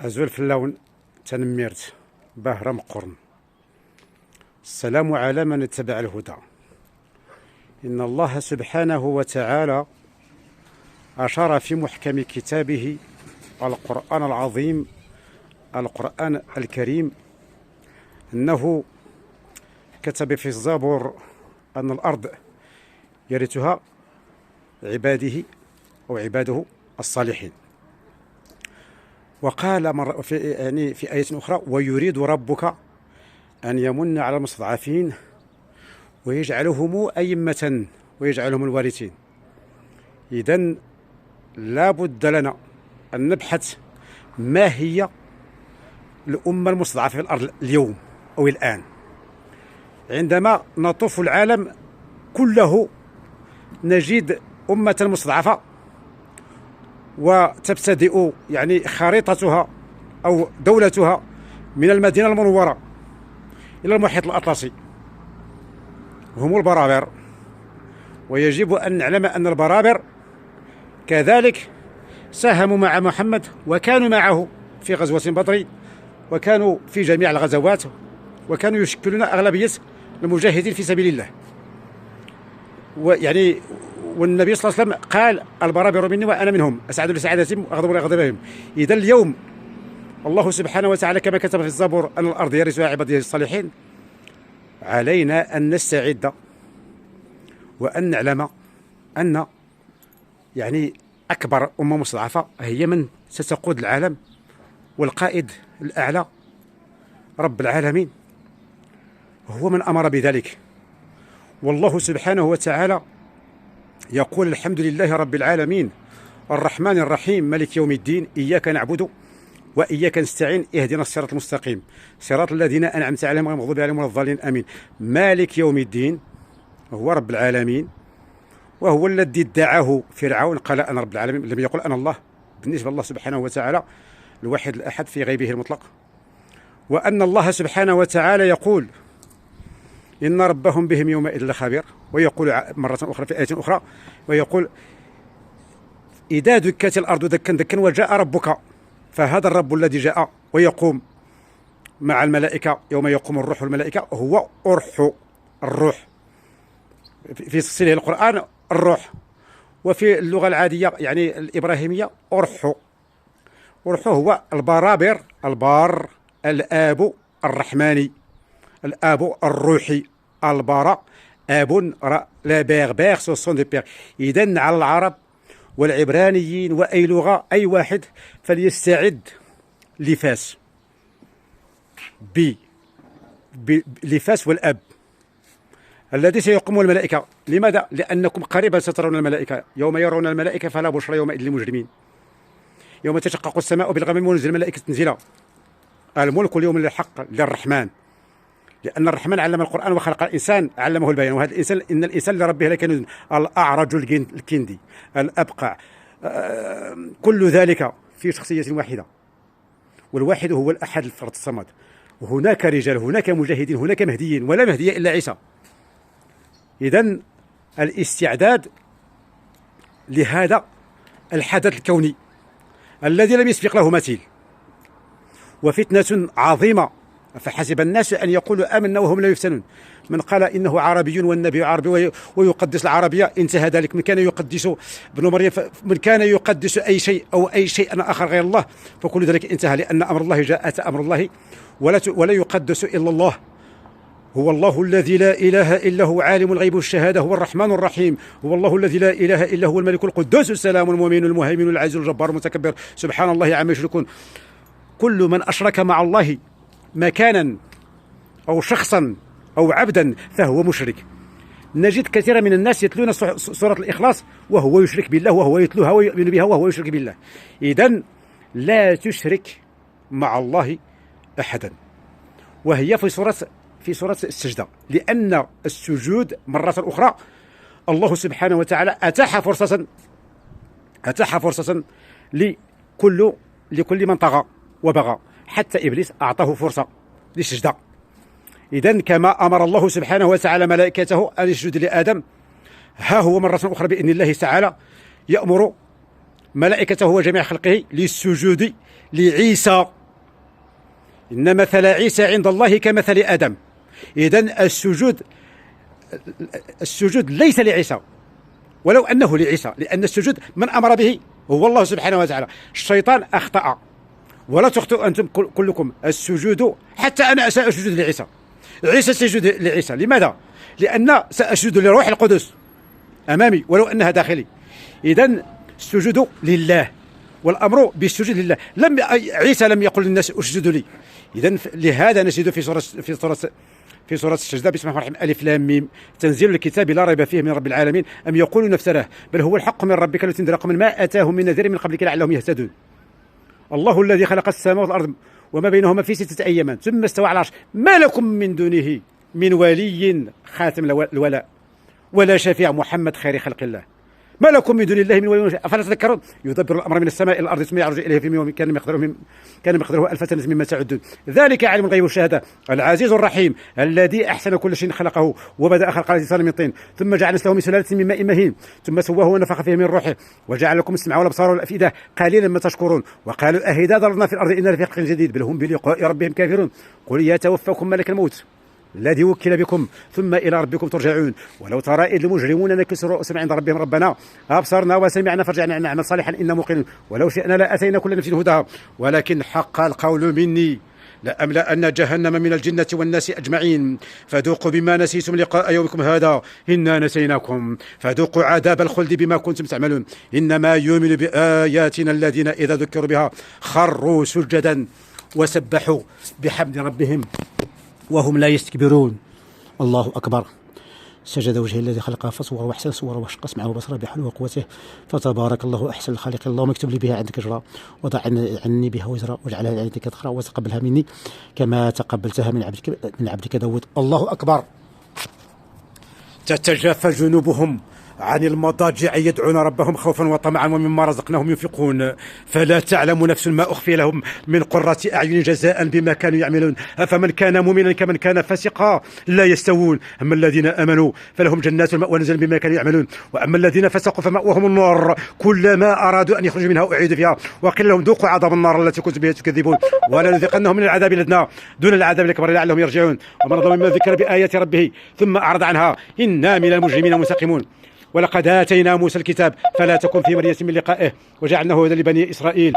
أزول في اللون تنميرت بهرم قرن. السلام على من اتبع الهدى. إن الله سبحانه وتعالى أشار في محكم كتابه القرآن العظيم القرآن الكريم أنه كتب في الزبور أن الأرض يرثها عباده أو عباده الصالحين. وقال في آية أخرى: ويريد ربك أن يمن على المستضعفين ويجعلهم أئمة ويجعلهم الوارثين. إذن لا بد لنا أن نبحث ما هي الأمة المستضعفة في الأرض اليوم أو الآن. عندما نطوف العالم كله نجد أمة مستضعفة وتبتدئ خريطتها أو دولتها من المدينة المنورة إلى المحيط الأطلسي، هم البرابر. ويجب أن نعلم أن البرابر كذلك ساهموا مع محمد وكانوا معه في غزوة بدر وكانوا في جميع الغزوات وكانوا يشكلون أغلبية المجاهدين في سبيل الله. والنبي صلى الله عليه وسلم قال: البرابر مني وأنا منهم، أسعد لسعادتهم وأغضب لغضبهم. إذا اليوم الله سبحانه وتعالى كما كتب في الزبور أن الأرض يرثها عباده الصالحين، علينا أن نستعد وأن نعلم أن أكبر أمة مستضعفة هي من ستقود العالم، والقائد الأعلى رب العالمين هو من أمر بذلك. والله سبحانه وتعالى يقول: الحمد لله رب العالمين الرحمن الرحيم مالك يوم الدين إياك نعبد وإياك نستعين اهدنا الصراط المستقيم صراط الذين أنعمت عليهم غير المغضوب عليهم ولا الضالين آمين. مالك يوم الدين هو رب العالمين، وهو الذي ادعاه فرعون قال: أنا رب العالمين، لم يقل أنا الله. بالنسبة لله سبحانه وتعالى الواحد الأحد في غيبه المطلق. وأن الله سبحانه وتعالى يقول: إن ربهم بهم يومئذ لخبير. ويقول مرة أخرى في آية أخرى ويقول: إذا دكت الأرض دكا دكا وجاء ربك. فهذا الرب الذي جاء ويقوم مع الملائكة يوم يقوم الروح والملائكة هو الروح في تفسيره القرآن الروح، وفي اللغة العادية الإبراهيمية أرحو هو البرابر، البار، الآب الرحماني، الآب الروحي، البراء آب لا بيغ سو سون دي بيغ. إذن على العرب والعبرانيين وأي لغة أي واحد فليستعد لفاس لفاس والأب الذي سيقوم الملائكة. لماذا؟ لأنكم قريبا سترون الملائكة. يوم يرون الملائكة فلا بشرى يومئذ للمجرمين. يوم تشقق السماء بالغمام ونزل الملائكة تنزيلا. الملك اليوم للحق للرحمن، لأن الرحمن علم القرآن وخلق الإنسان علمه البيان. وهذا الإنسان إن الإنسان لربه لكنود. الأعرج الكندي الأبقع كل ذلك في شخصية واحدة، والواحد هو الأحد الفرد الصمد. وهناك رجال، هناك مجاهدين، هناك مهديين، ولا مهدي إلا عيسى. إذن الاستعداد لهذا الحدث الكوني الذي لم يسبق له مثيل، وفتنة عظيمة. فحسب الناس أن يقولوا آمنا وهم لا يفتنون. من قال إنه عربي والنبي عربي ويقدس العربية انتهى ذلك. من كان يقدس ابن مريم، من كان يقدس أي شيء أو أي شيء آخر غير الله فكل ذلك انتهى، لأن أمر الله جاء، أتى أمر الله ولا يقدس إلا الله. هو الله الذي لا إله إلا هو عالم الغيب والشهادة، هو الرحمن الرحيم. هو الله الذي لا إله إلا هو الملك القدوس السلام المؤمن المهيمن العزيز الجبار المتكبر سبحان الله عما يشركون. كل من أشرك مع الله مكانا أو شخصا أو عبدا فهو مشرك. نجد كثيرا من الناس يتلون سورة الإخلاص وهو يشرك بالله، وهو يتلوها ويؤمن بها وهو يشرك بالله. إذن لا تشرك مع الله أحدا. وهي في سورة السجدة، لأن السجود مرة أخرى الله سبحانه وتعالى أتاح فرصة لكل من طغى وبغى، حتى إبليس أعطاه فرصة للسجدة. إذن كما أمر الله سبحانه وتعالى ملائكته أن يسجد لآدم، ها هو مرة أخرى بإذن الله تعالى يأمر ملائكته وجميع خلقه للسجود لعيسى، إن مثل عيسى عند الله كمثل آدم. إذن السجود ليس لعيسى ولو أنه لعيسى، لأن السجود من أمر به هو الله سبحانه وتعالى. الشيطان أخطأ ولا تخطئوا أنتم كلكم. السجود حتى أنا سأسجد لعيسى، عيسى سيسجد لعيسى. لماذا؟ لأن سأسجد لروح القدس أمامي ولو أنها داخلي. إذن السجود لله والأمر بالسجود لله. عيسى لم يقل للناس اسجدوا لي. إذن لهذا نجد في سورة السجدة بسم الله الرحمن الرحيم ألف لام ميم تنزيل الكتاب لا ريب فيه من رب العالمين أم يقولون افتراه بل هو الحق من ربك لتنذر قوما ما أتاهم من نذير من قبلك لعلهم يهتدون. الله الذي خلق السماوات والأرض وما بينهما في 6 أيام ثم استوى على العرش ما لكم من دونه من ولي خاتم الولاء ولا شفيع محمد خير خلق الله ما لكم من دون الله من ولي أفلا تذكرون. يدبر الأمر من السماء إلى الأرض ثم يعرج إليه في يوم كان مقداره 1000 سنة مما تعدون. ذلك عالم الغيب والشهادة العزيز الرحيم الذي أحسن كل شيء خلقه وبدأ خلق الإنسان من طين ثم جعل نسله من سلالة من ماء مهين ثم سواه ونفخ فيه من روحه وجعل لكم السمع والأبصار والأفئدة قليلا ما تشكرون. وقالوا أهذا ضربنا في الأرض إنا لفي خلق جديد بل هم بلقاء ربهم كافرون. قل يتوفاكم ملك الموت الذي وكل بكم ثم إلى ربكم ترجعون. ولو ترى إذ المجرمون نكسوا رؤوسهم عند ربهم ربنا أبصرنا وسمعنا فارجعنا نعمل صالحا إنا موقنون ولو شئنا لأتينا كل نفس هداها ولكن حق القول مني لأملأن جهنم من الجنة والناس أجمعين فذوقوا بما نسيتم لقاء يومكم هذا إنا نسيناكم فذوقوا عذاب الخلد بما كنتم تعملون. إنما يؤمن بآياتنا الذين إذا ذكروا بها خروا سجدا وسبحوا بحمد ربهم وهم لا يستكبرون. الله أكبر. سجد وجهه الذي خلقه فصوره واحسن صوره وشق سمعه وبصره بحوله وقوته فتبارك الله احسن الخالق. اللهم اكتب لي بها عندك اجرا وضع عني بها وزرا واجعلها لعينك ذخرا وتقبلها مني كما تقبلتها من عبدك داود. الله أكبر. تتجافى جنوبهم عن المضاجع يدعون ربهم خوفا وطمعا ومما رزقناهم ينفقون فلا تعلم نفس ما أخفي لهم من قرة أعين جزاء بما كانوا يعملون أفمن كان مؤمنا كمن كان فاسقا لا يستوون. أما الذين آمنوا فلهم جنات المأوى نزلا بما كانوا يعملون وأما الذين فسقوا فمأواهم النار كلما أرادوا أن يخرجوا منها أعيدوا فيها وقيل لهم ذوقوا عذاب النار التي كنتم بها تكذبون ولنذيقنهم من العذاب الأدنى دون العذاب الأكبر لعلهم يرجعون. ومن أظلم ممن ذكر بآيات ربه ثم أعرض عنها إنا من المجرمين منتقمون. ولقد آتينا موسى الكتاب فلا تكن في مرية من لقائه وجعلناه هدى لبني إسرائيل.